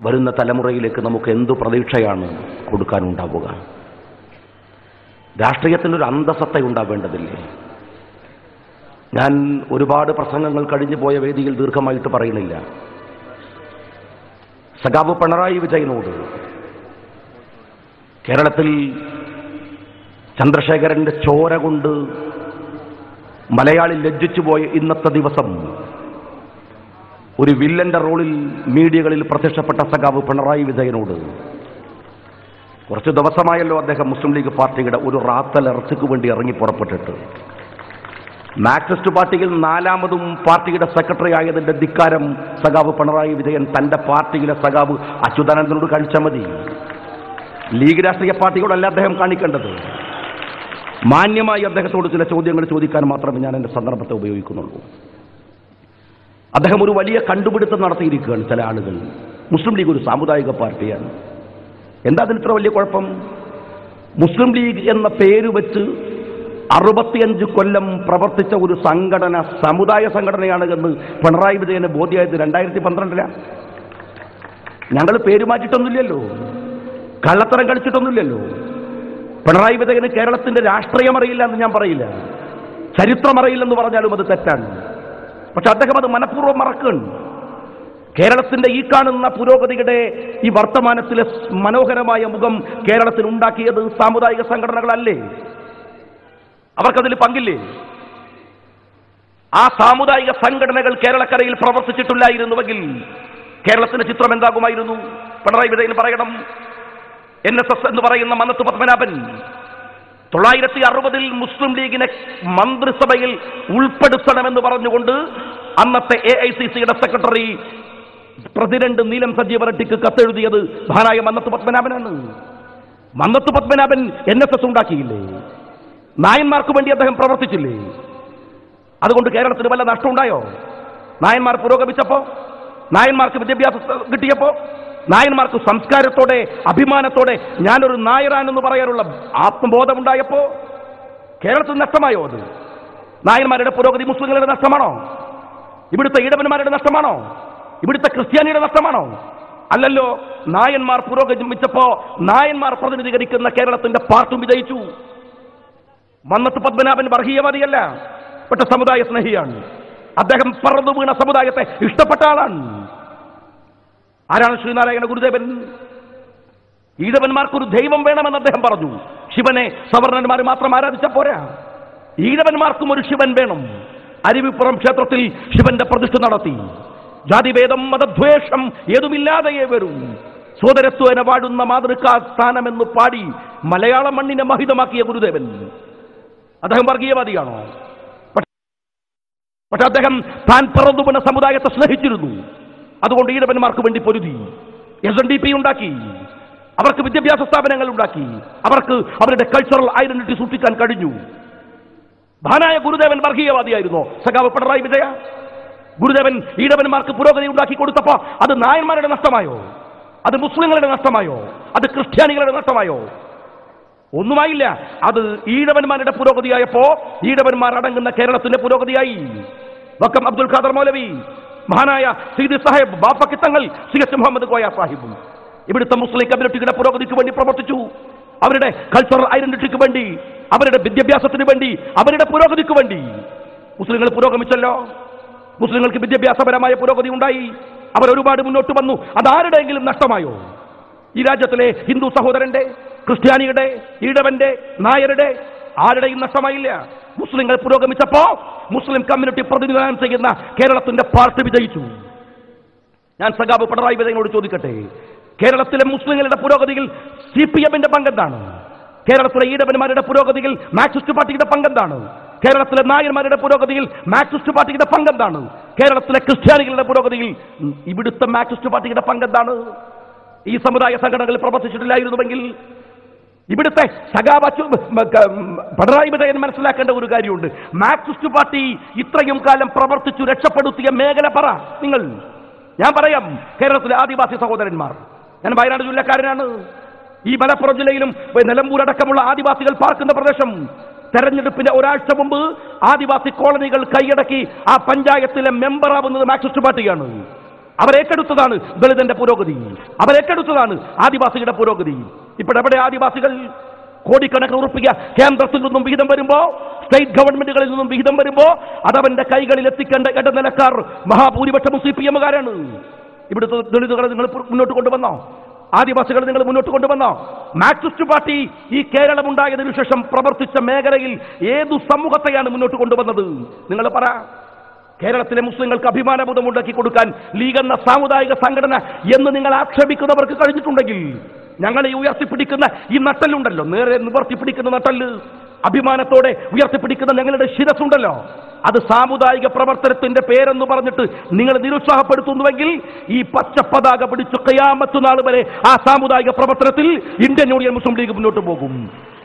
വരുന്ന തലമുറയിലേക്ക് നമുക്ക് എന്തു പ്രതീക്ഷയാണ് കൊടുക്കാനുണ്ടാവുക? രാഷ്ട്രീയത്തിനൊരു അന്തസത്ത ഉണ്ടാവേണ്ടതില്ലേ? ഞാൻ ഒരുപാട് പ്രസംഗങ്ങൾ കഴിഞ്ഞു പോയ വേദിയിൽ ദീർഘമായിട്ട് പറയുന്നില്ല. സഖാവ് പിണറായി വിജയനോട് കേരളത്തിൽ ചന്ദ്രശേഖരന്റെ ചോര കൊണ്ട് മലയാളി ലജ്ജിച്ചു പോയ ഇന്നത്തെ ദിവസം ഒരു വില്ലന്റെ റോളിൽ മീഡിയകളിൽ പ്രത്യക്ഷപ്പെട്ട സഖാവ് പിണറായി വിജയനോട് കുറച്ച് ദിവസമായല്ലോ അദ്ദേഹം മുസ്ലിം ലീഗ് പാർട്ടിയുടെ ഒരു റാത്തലർച്ചയ്ക്ക് വേണ്ടി ഇറങ്ങി പുറപ്പെട്ടിട്ട്. മാർക്സിസ്റ്റ് പാർട്ടിയിൽ 4ാമതും പാർട്ടിയുടെ സെക്രട്ടറി ആയതിന്റെ ധിക്കാരം സഖാവ് പിണറായി വിജയൻ തന്റെ പാർട്ടിയിലെ സഖാവ് അച്യുതാനന്ദനോട് കാണിച്ചാൽ മതി. ലീഗ് രാഷ്ട്രീയ പാർട്ടിയോടല്ല അദ്ദേഹം കാണിക്കേണ്ടത്. മാന്യമായി അദ്ദേഹത്തോട് ചില ചോദ്യങ്ങൾ ചോദിക്കാൻ മാത്രമേ ഞാൻ എൻ്റെ സന്ദർഭത്തെ ഉപയോഗിക്കുന്നുള്ളൂ. അദ്ദേഹം ഒരു വലിയ കണ്ടുപിടുത്തം നടത്തിയിരിക്കുകയാണ്. ചില ആളുകൾ മുസ്ലിം ലീഗ് ഒരു സാമുദായിക പാർട്ടിയാണ്. എന്താ അതിന് ഇത്ര വലിയ കുഴപ്പം? മുസ്ലിം ലീഗ് എന്ന പേര് വെച്ച് 65 കൊല്ലം പ്രവർത്തിച്ച ഒരു സംഘടന സമുദായ സംഘടനയാണ് എന്ന് പിണറായി വിജയന് ബോധ്യമായത് 2012-ലാണ്. ഞങ്ങൾ പേര് മാറ്റിയിട്ടൊന്നുമില്ലല്ലോ, കള്ളത്തരം കളിച്ചിട്ടൊന്നുമില്ലല്ലോ. പിണറായി വിജയന് കേരളത്തിന്റെ രാഷ്ട്രീയം അറിയില്ല എന്ന് ഞാൻ പറയില്ല, ചരിത്രം അറിയില്ലെന്ന് പറഞ്ഞാലും അത് തെറ്റാണ്. പക്ഷെ അദ്ദേഹം അത് മനഃപൂർവ്വം മറക്കുകയാണ്. കേരളത്തിന്റെ ഈ കാണുന്ന പുരോഗതിയുടെ ഈ വർത്തമാനത്തിലെ മനോഹരമായ മുഖം കേരളത്തിൽ ഉണ്ടാക്കിയത് സാമുദായിക സംഘടനകളല്ലേ? അവർക്കതിൽ പങ്കില്ലേ? ആ സാമുദായിക സംഘടനകൾ കേരളക്കരയിൽ പ്രവർത്തിച്ചിട്ടില്ലായിരുന്നുവെങ്കിൽ കേരളത്തിന്റെ ചിത്രം എന്താകുമായിരുന്നു? പിണറായി വിജയൻ പറയണം. NSS എന്ന് പറയുന്ന മന്നത്ത് പത്മനാഭൻ 960 മുസ്ലിം ലീഗിനെ മന്ത്രിസഭയിൽ ഉൾപ്പെടുത്തണമെന്ന് പറഞ്ഞുകൊണ്ട് അന്നത്തെ AICCയുടെ സെക്രട്ടറി പ്രസിഡന്റ് നീലം സജീവ റെഡ്ഡിക്ക് കത്തെഴുതിയത് മഹാനായ മന്നത്ത് പത്മനാഭനാണ്. മന്നത്ത് പത്മനാഭൻ NSS ഉണ്ടാക്കിയില്ലേ? നായന്മാർക്ക് വേണ്ടി അദ്ദേഹം പ്രവർത്തിച്ചില്ലേ? അതുകൊണ്ട് കേരളത്തിന് വല്ല നഷ്ടമുണ്ടായോ? നായന്മാർ പുരോഗമിച്ചപ്പോ, നായന്മാർക്ക് വിദ്യാഭ്യാസം കിട്ടിയപ്പോ, നായന്മാർക്ക് സംസ്കാരത്തോടെ അഭിമാനത്തോടെ ഞാനൊരു നായരാനെന്ന് പറയാനുള്ള ആത്മബോധമുണ്ടായപ്പോ കേരളത്തിൽ നഷ്ടമായോ? അത് നായന്മാരുടെ പുരോഗതി മുസ്ലിങ്ങളുടെ നഷ്ടമാണോ? ഇവിടുത്തെ ഈഴവന്മാരുടെ നഷ്ടമാണോ? ഇവിടുത്തെ ക്രിസ്ത്യാനിയുടെ നഷ്ടമാണോ? അല്ലല്ലോ. നായന്മാർ പുരോഗമിച്ചപ്പോ നായന്മാർ പ്രതിനിധീകരിക്കുന്ന കേരളത്തിന്റെ പാർട്ടി വിജയിച്ചു. മന്നത്ത് പത്മനാഭൻ വർഗീയവാദിയല്ല, പക്ഷെ സമുദായ സ്നേഹിയാണ്. അദ്ദേഹം പറന്നു വീണ സമുദായത്തെ ഇഷ്ടപ്പെട്ട ആളാണ്. ആരാണ് ശ്രീനാരായണ ഗുരുദേവൻ? ഈഴവന്മാർക്കൊരു ദൈവം വേണമെന്ന് അദ്ദേഹം പറഞ്ഞു. ശിവനെ സവർണന്മാർ മാത്രം ആരാധിച്ച പോരാ, ഈഴവന്മാർക്കും ഒരു ശിവൻ വേണം. അരുവിപ്പുറം ക്ഷേത്രത്തിൽ ശിവന്റെ പ്രതിഷ്ഠ നടത്തി. ജാതിഭേദം മതദ്വേഷം ഏതുമില്ലാതെയേ വരും, സോദരത്വേന വാഴുന്ന മാതൃകാ സ്ഥാനമെന്ന് പാടി മലയാള മണ്ണിനെ മഹിതമാക്കിയ ഗുരുദേവൻ അദ്ദേഹം വർഗീയവാദിയാണോ? പക്ഷെ അദ്ദേഹം താൻ പിറന്നു വീണ സമുദായത്തെ സ്നേഹിച്ചിരുന്നു. അതുകൊണ്ട് ഈഴവന്മാർക്ക് വേണ്ടി പൊരുതി. SNDP ഉണ്ടാക്കി, അവർക്ക് വിദ്യാഭ്യാസ സ്ഥാപനങ്ങൾ ഉണ്ടാക്കി, അവർക്ക് അവരുടെ കൾച്ചറൽ ഐഡന്റിറ്റി സൂക്ഷിക്കാൻ കഴിഞ്ഞു. മഹാനായ ഗുരുദേവൻ വർഗീയവാദിയായിരുന്നോ? സഖാവ് പിണറായി വിജയ ഗുരുദേവൻ ഈഴവന്മാർക്ക് പുരോഗതി ഉണ്ടാക്കി കൊടുത്തപ്പോ അത് നായന്മാരുടെ നഷ്ടമായോ? അത് മുസ്ലിങ്ങളുടെ നഷ്ടമായോ? അത് ക്രിസ്ത്യാനികളുടെ നഷ്ടമായോ? ഒന്നുമായില്ല. അത് ഈഴവന്മാരുടെ പുരോഗതിയായപ്പോ ഈഴവന്മാർ അടങ്ങുന്ന കേരളത്തിന്റെ പുരോഗതിയായി. വക്കം അബ്ദുൽ ഖാദർ മൗലവി, മഹാനായ സീദി സാഹിബ്, ബാപ്പ തങ്ങൾ, CH മുഹമ്മദ് കോയ സാഹിബും ഇവിടുത്തെ മുസ്ലിം കമ്മ്യൂണിറ്റിയുടെ പുരോഗതിക്ക് വേണ്ടി പ്രവർത്തിച്ചു. അവരുടെ കൾച്ചറൽ ഐഡന്റിറ്റിക്ക് വേണ്ടി, അവരുടെ വിദ്യാഭ്യാസത്തിന് വേണ്ടി, അവരുടെ പുരോഗതിക്ക് വേണ്ടി. മുസ്ലിങ്ങൾ പുരോഗമിച്ചല്ലോ. മുസ്ലിങ്ങൾക്ക് വിദ്യാഭ്യാസപരമായ പുരോഗതി ഉണ്ടായി. അവരൊരുപാട് മുന്നോട്ട് വന്നു. അതാരുടെയെങ്കിലും നഷ്ടമായോ? ഈ രാജ്യത്തിലെ ഹിന്ദു സഹോദരന്റെ, ക്രിസ്ത്യാനിയുടെ, ഈഴവന്റെ, നായരുടെ ആരുടെയും നഷ്ടമായില്ല. മുസ്ലിങ്ങൾ പുരോഗമിച്ചപ്പോ മുസ്ലിം കമ്മ്യൂണിറ്റി പ്രതിനിധാനം ചെയ്യുന്ന കേരളത്തിന്റെ പാർട്ടി വിജയിച്ചു. ഞാൻ സഖാവ് പിണറായി വിജയനോട് ചോദിക്കട്ടെ, കേരളത്തിലെ മുസ്ലിങ്ങളുടെ പുരോഗതിയിൽ CPMന്റെ പങ്കെന്താണ്? കേരളത്തിലെ ഈഴവന്മാരുടെ പുരോഗതിയിൽ മാർക്സിസ്റ്റ് പാർട്ടിയുടെ പങ്കെന്താണ്? കേരളത്തിലെ നായന്മാരുടെ പുരോഗതിയിൽ മാർക്സിസ്റ്റ് പാർട്ടിയുടെ പങ്കെന്താണ്? കേരളത്തിലെ ക്രിസ്ത്യാനികളുടെ പുരോഗതിയിൽ ഇവിടുത്തെ മാർക്സിസ്റ്റ് പാർട്ടിയുടെ പങ്കെന്താണ്? ഈ സമുദായ സംഘടനകളിൽ പ്രവർത്തിച്ചിട്ടില്ലായിരുന്നുവെങ്കിൽ ഇവിടുത്തെ പിണറായി വിജയൻ മനസ്സിലാക്കേണ്ട ഒരു കാര്യമുണ്ട്. മാർക്സിസ്റ്റ് പാർട്ടി ഇത്രയും കാലം പ്രവർത്തിച്ചു രക്ഷപ്പെടുത്തിയ മേഖല പറ നിങ്ങൾ. ഞാൻ പറയാം, കേരളത്തിലെ ആദിവാസി സഹോദരന്മാർ. ഞാൻ വയനാട് ജില്ലക്കാരനാണ്. ഈ മലപ്പുറം ജില്ലയിലും നിലമ്പൂർ അടക്കമുള്ള ആദിവാസികൾ പാർക്കുന്ന പ്രദേശം തെരഞ്ഞെടുപ്പിന്റെ ഒരാഴ്ച മുമ്പ് ആദിവാസി കോളനികൾ കൈയടക്കി ആ പഞ്ചായത്തിലെ മെമ്പറാവുന്നത് മാർക്സിസ്റ്റ് പാർട്ടിയാണ്. അവരേറ്റെടുത്തതാണ് ദളിതന്റെ പുരോഗതി, അവരേറ്റെടുത്തതാണ് ആദിവാസികളുടെ പുരോഗതി. ഇപ്പോഴെവിടെ ആദിവാസികൾ? കോടിക്കണക്കിന് ഉറപ്പിക്കുക കേന്ദ്രത്തിൽ നിന്നും വിഹിതം വരുമ്പോ, സ്റ്റേറ്റ് ഗവൺമെന്റുകളിൽ നിന്നും വിഹിതം വരുമ്പോ അതവന്റെ കൈകളിൽ എത്തിക്കേണ്ട ഇടനിലക്കാർ മഹാഭൂരിപക്ഷവും CPM-കാരാണ്. ഇവിടുത്തെ ദളിതുകളെ നിങ്ങൾ മുന്നോട്ട് കൊണ്ടുവന്നോ? ആദിവാസികളെ നിങ്ങൾ മുന്നോട്ട് കൊണ്ടുവന്നോ? മാർക്സിസ്റ്റ് പാർട്ടി ഈ കേരളം ഉണ്ടായതിനു ശേഷം പ്രവർത്തിച്ച മേഖലയിൽ ഏതു സമൂഹത്തെയാണ് മുന്നോട്ട് കൊണ്ടുവന്നത്? നിങ്ങൾ പറ. കേരളത്തിലെ മുസ്ലിങ്ങൾക്ക് അഭിമാനബോധം ഉണ്ടാക്കി കൊടുക്കാൻ ലീഗ് എന്ന സാമുദായിക സംഘടന എന്ന് നിങ്ങൾ ആക്ഷേപിക്കുന്നവർക്ക് കഴിഞ്ഞിട്ടുണ്ടെങ്കിൽ, ഞങ്ങളെ ഉയർത്തിപ്പിടിക്കുന്ന ഈ നട്ടലുണ്ടല്ലോ, നേരെ നിവർത്തിപ്പിടിക്കുന്ന നട്ടല്, അഭിമാനത്തോടെ ഉയർത്തിപ്പിടിക്കുന്ന ഞങ്ങളുടെ ശിരസുണ്ടല്ലോ, അത് സാമുദായിക പ്രവർത്തനത്തിന്റെ പേരെന്ന് പറഞ്ഞിട്ട് നിങ്ങൾ നിരുത്സാഹപ്പെടുത്തുന്നുവെങ്കിൽ ഈ പച്ചപ്പതാക പിടിച്ചു ഖിയാമത്ത് നാൾ വരെ ആ സാമുദായിക പ്രവർത്തനത്തിൽ ഇന്ത്യൻ യൂണിയൻ മുസ്ലിം ലീഗ് മുന്നോട്ട് പോകും.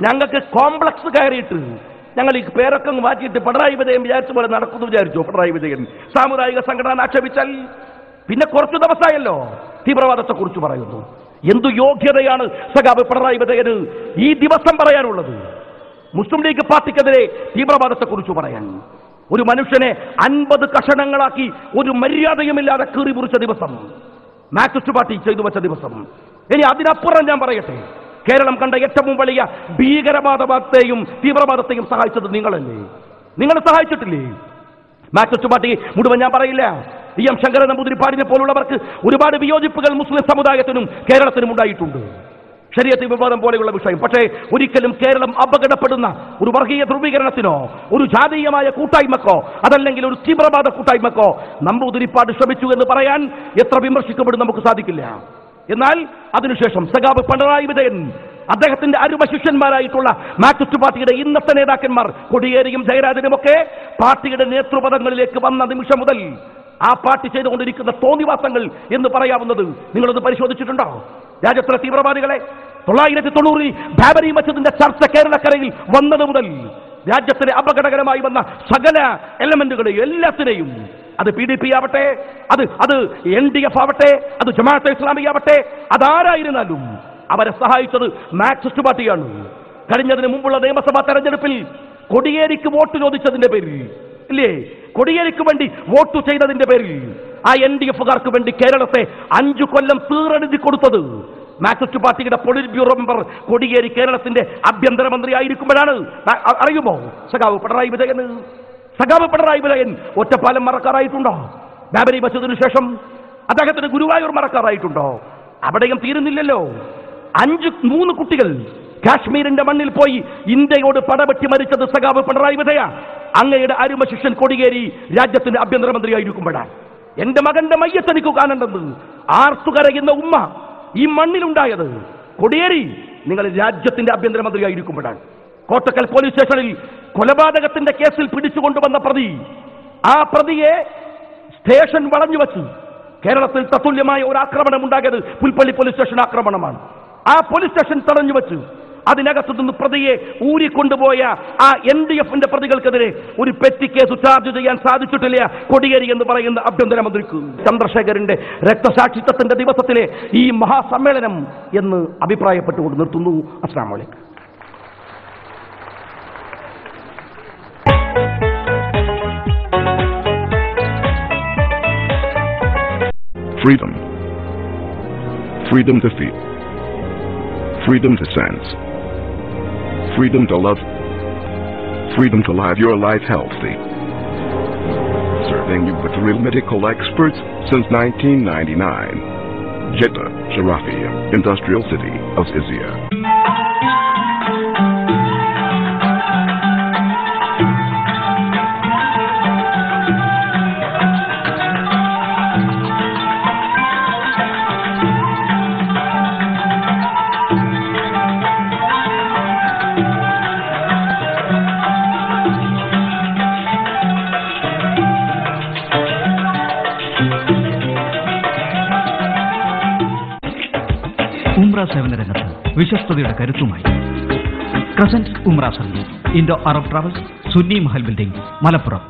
ഞങ്ങൾക്ക് കോംപ്ലക്സ് കയറിയിട്ട് ഞങ്ങൾ ഈ പേരൊക്കെ മാറ്റിയിട്ട് പിണറായി വിജയൻ വിചാരിച്ച പോലെ നടക്കുന്നു വിചാരിച്ചു. പിണറായി വിജയൻ സാമുദായിക സംഘടന ആക്ഷേപിച്ചാൽ പിന്നെ കുറച്ചു ദിവസമായല്ലോ തീവ്രവാദത്തെ കുറിച്ച് പറയുന്നു. എന്തു യോഗ്യതയാണ് സഖാബ് പിണറായി വിജയന് ഈ ദിവസം പറയാനുള്ളത്? മുസ്ലിം ലീഗ് പാർട്ടിക്കെതിരെ തീവ്രവാദത്തെ കുറിച്ച് പറയാൻ ഒരു മനുഷ്യനെ 50 കഷണങ്ങളാക്കി ഒരു മര്യാദയുമില്ലാതെ കീറി മുറിച്ച ദിവസം, മാർക്സിസ്റ്റ് പാർട്ടി ചെയ്തു വെച്ച ദിവസം. ഇനി അതിനപ്പുറം ഞാൻ പറയട്ടെ, കേരളം കണ്ട ഏറ്റവും വലിയ ഭീകരവാദത്തെയും തീവ്രവാദത്തെയും സഹായിച്ചത് നിങ്ങളല്ലേ? നിങ്ങൾ സഹായിച്ചിട്ടില്ലേ? മാർക്സിസ്റ്റ് പാർട്ടി മുഴുവൻ ഞാൻ പറയില്ല. എം ശങ്കരൻ നമ്പൂതിരിപ്പാടിനെ പോലുള്ളവർക്ക് ഒരുപാട് വിയോജിപ്പുകൾ മുസ്ലിം സമുദായത്തിനും കേരളത്തിനും ഉണ്ടായിട്ടുണ്ട്, ശരീഅത്ത് വിവാദം പോലെയുള്ള വിഷയം. പക്ഷേ ഒരിക്കലും കേരളം അപകടപ്പെടുന്ന ഒരു വർഗീയ ധ്രുവീകരണത്തിനോ ഒരു ജാതീയമായ കൂട്ടായ്മക്കോ അതല്ലെങ്കിൽ ഒരു തീവ്രവാദ കൂട്ടായ്മക്കോ നമ്പൂതിരിപ്പാട് ശ്രമിച്ചു എന്ന് പറയാൻ എത്ര വിമർശിക്കപ്പെടും നമുക്ക് സാധിക്കില്ല. എന്നാൽ അതിനുശേഷം സഖാബ് പിണറായി വിജയൻ, അദ്ദേഹത്തിന്റെ അരുമ ശിഷ്യന്മാരായിട്ടുള്ള മാർക്സിസ്റ്റ് പാർട്ടിയുടെ ഇന്നത്തെ നേതാക്കന്മാർ കോടിയേരിയും ജയരാജനുമൊക്കെ പാർട്ടിയുടെ നേതൃപദങ്ങളിലേക്ക് വന്ന നിമിഷം മുതൽ ആ പാർട്ടി ചെയ്തുകൊണ്ടിരിക്കുന്ന തോന്നിവാസങ്ങൾ എന്ന് പറയാവുന്നത് നിങ്ങളൊന്ന് പരിശോധിച്ചിട്ടുണ്ടോ? രാജ്യത്തിലെ തീവ്രവാദികളെ 1990 ബാബരി മസ്ജിദിന്റെ ചർച്ച കേരളക്കരയിൽ വന്നത് മുതൽ രാജ്യത്തിന് അപകടകരമായി വന്ന സകല എലമെന്റുകളെയും എല്ലാത്തിനെയും, അത് PDP ആവട്ടെ, അത് NDF ആവട്ടെ, അത് ജമാഅത്തെ ഇസ്ലാമി ആവട്ടെ, അതാരായിരുന്നാലും അവരെ സഹായിച്ചത് മാർക്സിസ്റ്റ് പാർട്ടിയാണ്. കഴിഞ്ഞതിന് മുമ്പുള്ള നിയമസഭാ തെരഞ്ഞെടുപ്പിൽ കോടിയേരിക്ക് വോട്ട് ചോദിച്ചതിന്റെ പേരിൽ, ഇല്ലേ, കോടിയേരിക്ക് വേണ്ടി വോട്ട് ചെയ്തതിന്റെ പേരിൽ ആ NDF-കാർക്ക് വേണ്ടി കേരളത്തെ 5 കൊല്ലം തീറെഴുതി കൊടുത്തത് മാർക്സിസ്റ്റ് പാർട്ടിയുടെ പൊളിറ്റ് ബ്യൂറോ മെമ്പർ കോടിയേരി കേരളത്തിന്റെ ആഭ്യന്തരമന്ത്രി ആയിരിക്കുമ്പോഴാണ്. അറിയുമോ സഖാവ് പിണറായി വിജയൻ ഒറ്റപ്പാലം മറക്കാറായിട്ടുണ്ടോ? ബാബരി മസ്ജിദിനു ശേഷം അദ്ദേഹത്തിന് ഗുരുവായൂർ മറക്കാറായിട്ടുണ്ടോ? അവിടെയും തീരുന്നില്ലല്ലോ. 3 കുട്ടികൾ കാശ്മീരിന്റെ മണ്ണിൽ പോയി ഇന്ത്യയോട് പടവെട്ടി മരിച്ചത് സഖാവ് പിണറായി വിജയ അങ്ങയുടെ അരുമ ശിഷ്യൻ കോടിയേരി രാജ്യത്തിന്റെ ആഭ്യന്തരമന്ത്രിയായിരിക്കുമ്പോഴാണ്. എന്റെ മകന്റെ മയ്യത്ത് എനിക്ക് കാണേണ്ടത് ആർത്തുകരയുന്ന ഉമ്മ ഈ മണ്ണിലുണ്ടായത് കോടിയേരി നിങ്ങൾ രാജ്യത്തിന്റെ ആഭ്യന്തരമന്ത്രിയായിരിക്കുമ്പോഴാണ്. കോട്ടക്കൽ പോലീസ് സ്റ്റേഷനിൽ കൊലപാതകത്തിന്റെ കേസിൽ പിടിച്ചുകൊണ്ടുവന്ന പ്രതി, ആ പ്രതിയെ സ്റ്റേഷൻ വളഞ്ഞു വെച്ചു. കേരളത്തിൽ തത്തുല്യമായ ഒരു ആക്രമണം ഉണ്ടായത് പുൽപ്പള്ളി പോലീസ് സ്റ്റേഷൻ ആക്രമണമാണ്. ആ പോലീസ് സ്റ്റേഷൻ തടഞ്ഞു വെച്ചു. അതിനകത്തു നിന്ന് പ്രതിയെ ഊരിക്കൊണ്ടുപോയ ആ NDF-ന്റെ പ്രതികൾക്കെതിരെ ഒരു പെറ്റി കേസ് ചാർജ് ചെയ്യാൻ സാധിച്ചിട്ടില്ല കോടിയേരി എന്ന് പറയുന്ന ആഭ്യന്തരമന്ത്രിക്ക്. ചന്ദ്രശേഖരന്റെ രക്തസാക്ഷിത്വത്തിന്റെ ദിവസത്തിലെ ഈ മഹാസമ്മേളനം എന്ന് അഭിപ്രായപ്പെട്ടുകൊണ്ട് നിർത്തുന്നു. അസ്സലാമു അലൈക്കും. Freedom. Freedom to feel. Freedom to sense. Freedom to love. Freedom to live your life healthy. Serving you with real medical experts since 1999. Jeddah, Sharafia, Industrial City of Izia. ഉംറ സേവന രംഗത്ത് വിശ്വസ്തയുടെ കരുത്തുമായി Crescent Umrah Service, Indo Arab Travels, Sunni Mahal Building, Malappuram.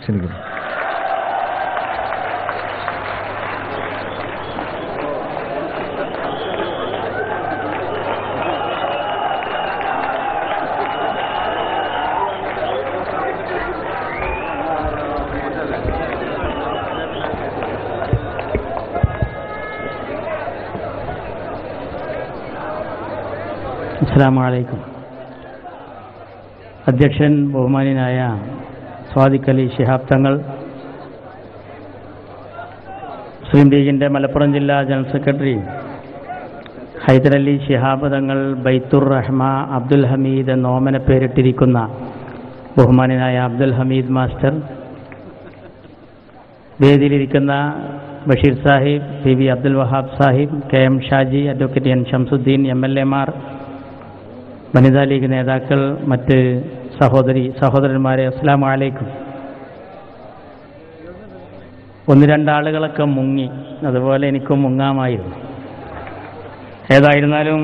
ക്ഷണിക്കുന്നു. അസ്സലാമു അലൈക്കും. അധ്യക്ഷൻ ബഹുമാന്യനായ സ്വാദിഖ് അലി ശിഹാബ് തങ്ങൾ, മുസ്ലിം ലീഗിൻ്റെ മലപ്പുറം ജില്ലാ ജനറൽ സെക്രട്ടറി ഹൈദരലി ശിഹാബ് തങ്ങൾ, ബൈത്തുർ റഹ്മ അബ്ദുൽ ഹമീദ് എന്ന ഓമന പേരിട്ടിരിക്കുന്ന ബഹുമാന്യനായ അബ്ദുൽ ഹമീദ് മാസ്റ്റർ, വേദിയിലിരിക്കുന്ന Basheer Sahib, P V Abdul Wahab Sahib, K M Shaji, advocate N Shamsuddin, MLA മാർ, വനിതാ ലീഗ് നേതാക്കൾ, മറ്റ് സഹോദരന്മാരെ, അസ്സലാമു അലൈക്കും. ഒന്ന് രണ്ടാളുകളൊക്കെ മുങ്ങി, അതുപോലെ എനിക്കും മുങ്ങാമായിരുന്നു. ഏതായിരുന്നാലും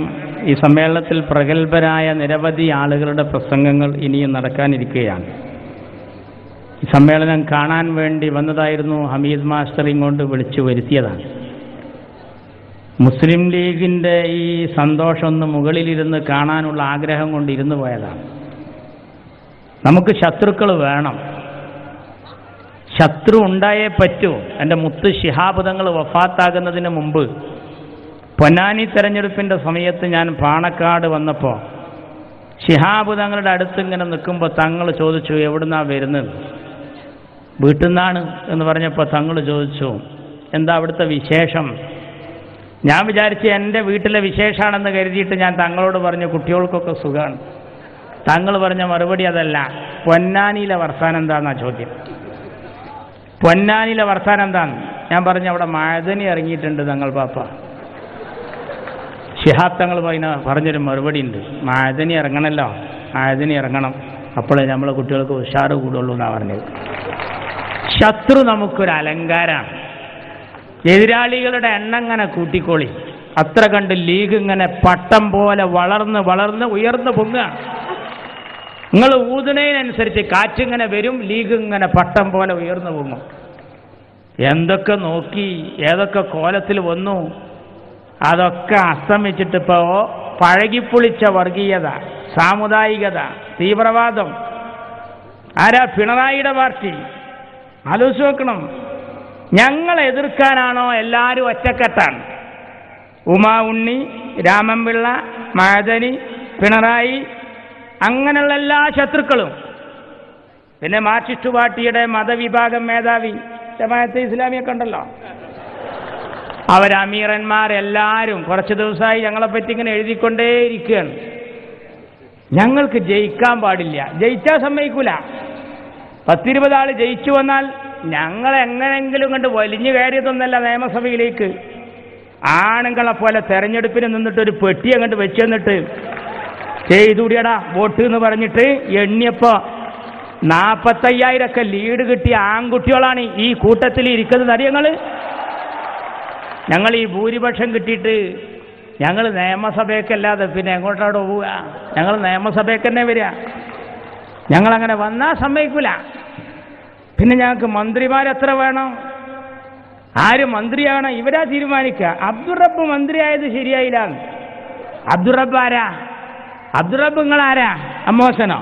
ഈ സമ്മേളനത്തിൽ പ്രഗത്ഭരായ നിരവധി ആളുകളുടെ പ്രസംഗങ്ങൾ ഇനിയും നടക്കാനിരിക്കുകയാണ്. ഈ സമ്മേളനം കാണാൻ വേണ്ടി വന്നതായിരുന്നു. ഹമീദ് മാസ്റ്റർ ഇങ്ങോട്ട് വിളിച്ചു വരുത്തിയതാണ്. മുസ്ലിം ലീഗിൻ്റെ ഈ സന്തോഷം ഒന്ന് മുകളിലിരുന്ന് കാണാനുള്ള ആഗ്രഹം കൊണ്ട് ഇരുന്നു പോയതാണ്. നമുക്ക് ശത്രുക്കൾ വേണം, ശത്രു ഉണ്ടായേ പറ്റൂ. എൻ്റെ മുത്ത് ശിഹാബ് തങ്ങൾ വഫാത്താകുന്നതിന് മുമ്പ് പൊന്നാനി തെരഞ്ഞെടുപ്പിൻ്റെ സമയത്ത് ഞാൻ പാണക്കാട് വന്നപ്പോൾ ശിഹാബ് തങ്ങളുടെ അടുത്ത് ഇങ്ങനെ നിൽക്കുമ്പോൾ തങ്ങൾ ചോദിച്ചു, എവിടുന്നാ വരുന്നത്? വീട്ടിൽ നിന്നാണ് എന്ന് പറഞ്ഞപ്പോൾ തങ്ങൾ ചോദിച്ചു, എന്താ അവിടുത്തെ വിശേഷം? ഞാൻ വിചാരിച്ച് എൻ്റെ വീട്ടിലെ വിശേഷമാണെന്ന് കരുതിയിട്ട് ഞാൻ തങ്ങളോട് പറഞ്ഞു, കുട്ടികൾക്കൊക്കെ സുഖമാണ്. തങ്ങൾ പറഞ്ഞ മറുപടി അതല്ല, പൊന്നാനിയിലെ വർത്താനം എന്താണെന്നാ ചോദ്യം. പൊന്നാനിയിലെ വർത്താനം എന്താണ്? ഞാൻ പറഞ്ഞു, അവിടെ മഴതനി ഇറങ്ങിയിട്ടുണ്ട് തങ്ങൾ പാപ്പ. ശിഹാബ് തങ്ങൾ പറഞ്ഞൊരു മറുപടി ഉണ്ട്, മഴതനി ഇറങ്ങണമല്ലോ, മഴതനി ഇറങ്ങണം, അപ്പോഴേ നമ്മളെ കുട്ടികൾക്ക് ഉഷാറ് കൂടുള്ളൂ എന്നാണ് പറഞ്ഞത്. ശത്രു നമുക്കൊരു അലങ്കാരമാണ്. എതിരാളികളുടെ എണ്ണം ഇങ്ങനെ കൂട്ടിക്കോളി, അത്ര കണ്ട് ലീഗ് ഇങ്ങനെ പട്ടം പോലെ വളർന്ന് വളർന്ന് ഉയർന്നു പൊങ്ങുക. നിങ്ങൾ ഊതുന്നതിനനുസരിച്ച് കാറ്റിങ്ങനെ വരും, ലീഗ് ഇങ്ങനെ പട്ടം പോലെ ഉയർന്നു പൊങ്ങും. എന്തൊക്കെ നോക്കി ഏതൊക്കെ കോലത്തിൽ വന്നു, അതൊക്കെ അസ്തമിച്ചിട്ടിപ്പോൾ പഴകിപ്പൊളിച്ച വർഗീയത, സാമുദായികത, തീവ്രവാദം. ആരാ? പിണറായിയുടെ പാർട്ടി. ആലോചിച്ച് നോക്കണം. ഞങ്ങൾ എതിർക്കാനാണോ എല്ലാവരും ഒറ്റക്കെട്ടാണ്? ഉമാ ഉണ്ണി, രാമൻപിള്ള, മഅദനി, പിണറായി, അങ്ങനെയുള്ള എല്ലാ ശത്രുക്കളും. പിന്നെ മാർക്സിസ്റ്റ് പാർട്ടിയുടെ മതവിഭാഗം മേധാവി ജമാഅത്തെ ഇസ്ലാമിയൊക്കെ ഉണ്ടല്ലോ, അവരമീറന്മാരെല്ലാവരും കുറച്ച് ദിവസമായി ഞങ്ങളെപ്പറ്റി ഇങ്ങനെ എഴുതിക്കൊണ്ടേയിരിക്കുകയാണ്. ഞങ്ങൾക്ക് ജയിക്കാൻ പാടില്ല, ജയിച്ചാൽ സമ്മതിക്കൂല. 10-20 ആൾ ജയിച്ചു വന്നാൽ ഞങ്ങൾ എങ്ങനെയെങ്കിലും കണ്ട് വലിഞ്ഞു കയറിയതൊന്നല്ല നിയമസഭയിലേക്ക്. ആണുങ്ങളെ പോലെ തെരഞ്ഞെടുപ്പിന് നിന്നിട്ട് ഒരു പെട്ടി അങ്ങോട്ട് വെച്ച് തന്നിട്ട് ചെയ്തുകൂടിയടാ വോട്ട് എന്ന് പറഞ്ഞിട്ട് എണ്ണിയപ്പോൾ 45,000 ലീഡ് കിട്ടിയ ആൺകുട്ടികളാണ് ഈ കൂട്ടത്തിൽ ഇരിക്കുന്നത്. അറിയങ്ങൾ ഞങ്ങൾ ഈ ഭൂരിപക്ഷം കിട്ടിയിട്ട് ഞങ്ങൾ നിയമസഭയ്ക്കല്ലാതെ പിന്നെ എങ്ങോട്ടാടോ പോവുക? ഞങ്ങൾ നിയമസഭയ്ക്ക് തന്നെ വരിക. ഞങ്ങളങ്ങനെ വന്നാൽ സമ്മതിക്കില്ല. പിന്നെ ഞങ്ങൾക്ക് മന്ത്രിമാരെത്ര വേണം? ആര് മന്ത്രിയാണ്? ഇവരാ തീരുമാനിക്കുക. അബ്ദുറബ്ബ് മന്ത്രിയായത് ശരിയായില്ല. അബ്ദുറബ്ബ് ആരാ? അബ്ദുറബ്ബ് നിങ്ങളാരാ? അമ്മോസനോ?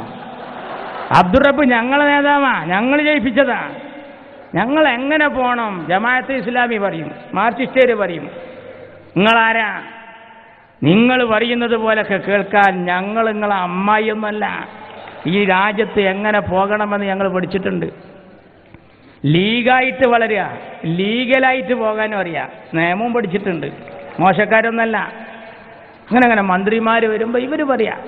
അബ്ദുറബ്ബ് ഞങ്ങളെ നേതാവാ, ഞങ്ങൾ ജയിപ്പിച്ചതാ. ഞങ്ങൾ എങ്ങനെ പോകണം? ജമാഅത്തെ ഇസ്ലാമി പറയും, മാർക്സിസ്റ്റുകാർ പറയും. നിങ്ങളാരാ? നിങ്ങൾ പറയുന്നത് പോലൊക്കെ കേൾക്കാൻ ഞങ്ങൾ നിങ്ങളെ അമ്മായിയൊന്നുമല്ല. ഈ രാജ്യത്ത് എങ്ങനെ പോകണമെന്ന് ഞങ്ങൾ പഠിച്ചിട്ടുണ്ട്. ലീഗായിട്ട് വളരുക, ലീഗലായിട്ട് പോകാനും അറിയാം, നിയമവും പഠിച്ചിട്ടുണ്ട്, മോശക്കാരൊന്നല്ല. അങ്ങനെ മന്ത്രിമാർ വരുമ്പോൾ ഇവർ പറയാം.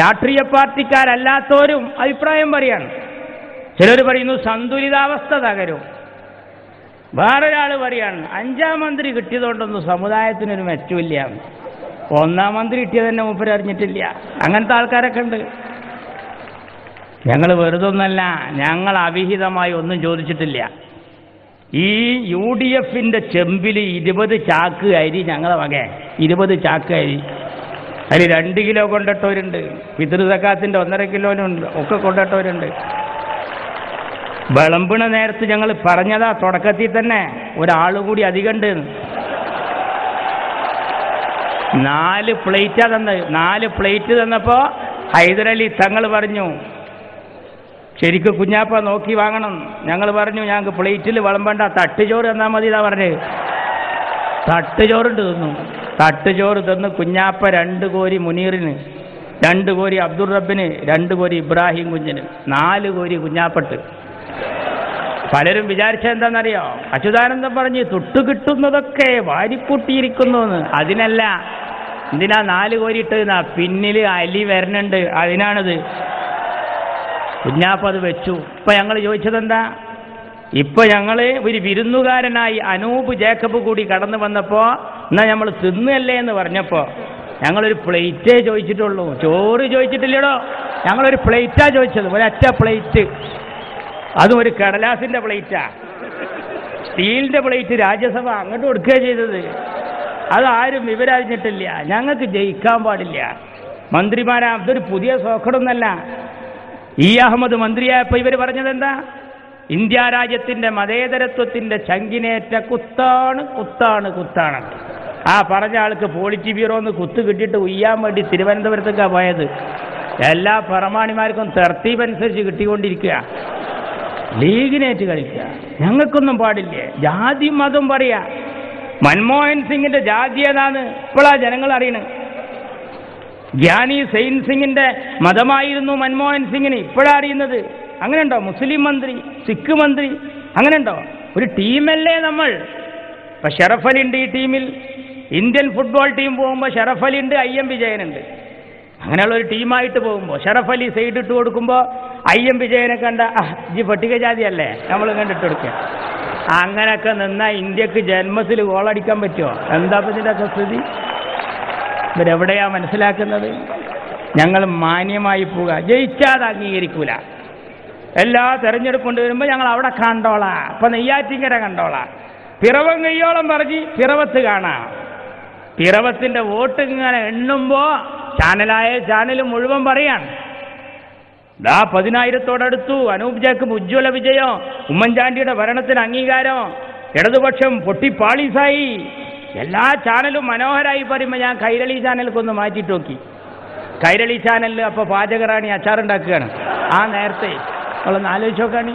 രാഷ്ട്രീയ പാർട്ടിക്കാരല്ലാത്തവരും അഭിപ്രായം പറയാണ്. ചിലർ പറയുന്നു സന്തുലിതാവസ്ഥ തകരും. വേറൊരാൾ പറയാണ് 5-ാം മന്ത്രി കിട്ടിയതുകൊണ്ടൊന്നും സമുദായത്തിനൊരു മെച്ചമില്ല, 1-ാം മന്ത്രി കിട്ടിയത് തന്നെ മൂപ്പര് അറിഞ്ഞിട്ടില്ല. അങ്ങനത്തെ ആൾക്കാരൊക്കെ ഉണ്ട്. ഞങ്ങൾ വെറുതൊന്നല്ല, ഞങ്ങൾ അവിഹിതമായി ഒന്നും ചോദിച്ചിട്ടില്ല. ഈ UDFന്റെ ചെമ്പിൽ 20 ചാക്ക് അരി ഞങ്ങളെ വക, 20 ചാക്ക് അരി. അതിൽ 2 കിലോ കൊണ്ടിട്ടവരുണ്ട്, പിതൃ സക്കാത്തിൻ്റെ 1.5 കിലോനുണ്ട്, ഒക്കെ കൊണ്ടിട്ടവരുണ്ട്. വിളമ്പണ നേരത്ത് ഞങ്ങൾ പറഞ്ഞതാ തുടക്കത്തിൽ തന്നെ, ഒരാൾ കൂടി അധികമുണ്ട്. 4 പ്ലേറ്റാ തന്നത്. 4 പ്ലേറ്റ് തന്നപ്പോൾ ഹൈദരലി തങ്ങൾ പറഞ്ഞു, ശരിക്കും കുഞ്ഞാപ്പ നോക്കി വാങ്ങണം. ഞങ്ങൾ പറഞ്ഞു, ഞങ്ങൾക്ക് പ്ലേറ്റിൽ വിളമ്പണ്ട, തട്ടുചോറ് തന്നാൽ മതി എന്നാ പറഞ്ഞത്. തട്ടുചോറുണ്ട് തിന്നു. തട്ടുചോറ് തന്ന് കുഞ്ഞാപ്പ 2 കോരി മുനീറിന്, 2 കോരി അബ്ദുൾ റബ്ബിന്, 2 കോരി ഇബ്രാഹിം കുഞ്ഞിന്, 4 കോരി കുഞ്ഞാപ്പട്ട്. പലരും വിചാരിച്ചത് എന്താണെന്നറിയോ? അച്യുതാനന്ദൻ പറഞ്ഞ് തൊട്ടു കിട്ടുന്നതൊക്കെ വാരിക്കൂട്ടിയിരിക്കുന്നു എന്ന്. അതിനല്ല. എന്തിനാ 4 കോരി ഇട്ടതെന്നാ? പിന്നിൽ അലി വരണുണ്ട്, അതിനാണിത്. കുഞ്ഞാപ്പത് വെച്ചു. ഇപ്പം ഞങ്ങൾ ചോദിച്ചതെന്താ? ഇപ്പം ഞങ്ങൾ ഒരു വിരുന്നുകാരനായി അനൂപ് ജേക്കബ് കൂടി കടന്നു വന്നപ്പോൾ എന്നാൽ നമ്മൾ തിന്നല്ലേ എന്ന് പറഞ്ഞപ്പോൾ ഞങ്ങളൊരു പ്ലേറ്റേ ചോദിച്ചിട്ടുള്ളൂ, ചോറ് ചോദിച്ചിട്ടില്ലടോ. ഞങ്ങളൊരു പ്ലേറ്റാ ചോദിച്ചത്, ഒരൊറ്റ പ്ലേറ്റ്. അതും ഒരു കടലാസിൻ്റെ പ്ലേറ്റാ, സ്റ്റീലിൻ്റെ പ്ലേറ്റ്. രാജ്യസഭ അങ്ങോട്ട് കൊടുക്കുകയാണ് ചെയ്തത്. അതാരും വിവരറിഞ്ഞിട്ടില്ല. ഞങ്ങൾക്ക് ജയിക്കാൻ പാടില്ല. മന്ത്രിമാരാ, അതൊരു പുതിയ സോക്കടൊന്നല്ല. ഇ അഹമ്മദ് മന്ത്രിയായപ്പോൾ ഇവർ പറഞ്ഞത് എന്താ? ഇന്ത്യ രാജ്യത്തിൻ്റെ മതേതരത്വത്തിൻ്റെ ചങ്കിനേറ്റ കുത്താണ് കുത്താണ് കുത്താണ്. ആ പറഞ്ഞ ആൾക്ക് പോളിറ്റി ബ്യൂറോന്ന് കുത്ത് കിട്ടിയിട്ട് ഉയ്യാൻ വേണ്ടി തിരുവനന്തപുരത്തേക്കാണ് പോയത്. എല്ലാ പ്രമാണിമാർക്കും തർത്തീബനുസരിച്ച് കിട്ടിക്കൊണ്ടിരിക്കുക. ലീഗിനേറ്റ് കളിക്കുക. ഞങ്ങൾക്കൊന്നും പാടില്ലേ. ജാതി മതം പറയാ. മൻമോഹൻ സിംഗിന്റെ ജാതി ഏതാണ് ഇപ്പോഴാ ജനങ്ങൾ അറിയണത്. ഗ്യാനി സെയിൻ സിംഗിന്റെ മതമായിരുന്നു മൻമോഹൻ സിംഗിന്, ഇപ്പോഴാ അറിയുന്നത്. അങ്ങനെയുണ്ടോ? മുസ്ലിം മന്ത്രി, സിഖ് മന്ത്രി, അങ്ങനെയുണ്ടോ? ഒരു ടീമല്ലേ നമ്മൾ. ഇപ്പം ഷറഫ് അലി ഉണ്ട് ഈ ടീമിൽ. ഇന്ത്യൻ ഫുട്ബോൾ ടീം പോകുമ്പോൾ ഷറഫ് അലി ഉണ്ട്, IM വിജയനുണ്ട്. അങ്ങനെയുള്ള ഒരു ടീമായിട്ട് പോകുമ്പോൾ ഷറഫ് അലി സൈഡ് ഇട്ട് കൊടുക്കുമ്പോൾ IM വിജയനെ കണ്ട ഈ പട്ടികജാതിയല്ലേ നമ്മൾ കണ്ടിട്ട് കൊടുക്കുക. അങ്ങനെയൊക്കെ നിന്നാൽ ഇന്ത്യക്ക് ജന്മത്തിൽ ഗോളടിക്കാൻ പറ്റുമോ? എന്താ ഇതിൻ്റെ ഒക്കെ സ്ഥിതി? ഇവരെവിടെയാ മനസ്സിലാക്കുന്നത്? ഞങ്ങൾ മാന്യമായി പോവുക. ജയിച്ചാൽ അംഗീകരിക്കൂല. എല്ലാ തെരഞ്ഞെടുപ്പ് കൊണ്ടുവരുമ്പോൾ ഞങ്ങൾ അവിടെ കണ്ടോളാം. അപ്പം നെയ്യാറ്റിങ്കര കണ്ടോളാം. പിറവം കയ്യോളം പറഞ്ഞ് പിറവത്ത് കാണാം. പിറവത്തിൻ്റെ വോട്ട് ഇങ്ങനെ എണ്ണുമ്പോൾ ചാനൽ മുഴുവൻ പറയാണ്, 10,000-ഓടടുത്തു, അനൂപ് ജേക്കബ് ഉജ്ജ്വല വിജയം, ഉമ്മൻചാണ്ടിയുടെ ഭരണത്തിന് അംഗീകാരം, ഇടതുപക്ഷം പൊട്ടിപ്പാളീസായി. എല്ലാ ചാനലും മനോഹരമായി പറയുമ്പോൾ ഞാൻ കൈരളി ചാനൽക്കൊന്ന് മാറ്റിയിട്ട് നോക്കി. കൈരളി ചാനലിൽ അപ്പോൾ പാചകറാണി അച്ചാറുണ്ടാക്കുകയാണ്. ആ നേരത്തെ നമ്മളൊന്ന് ആലോചിച്ച് നോക്കാണി.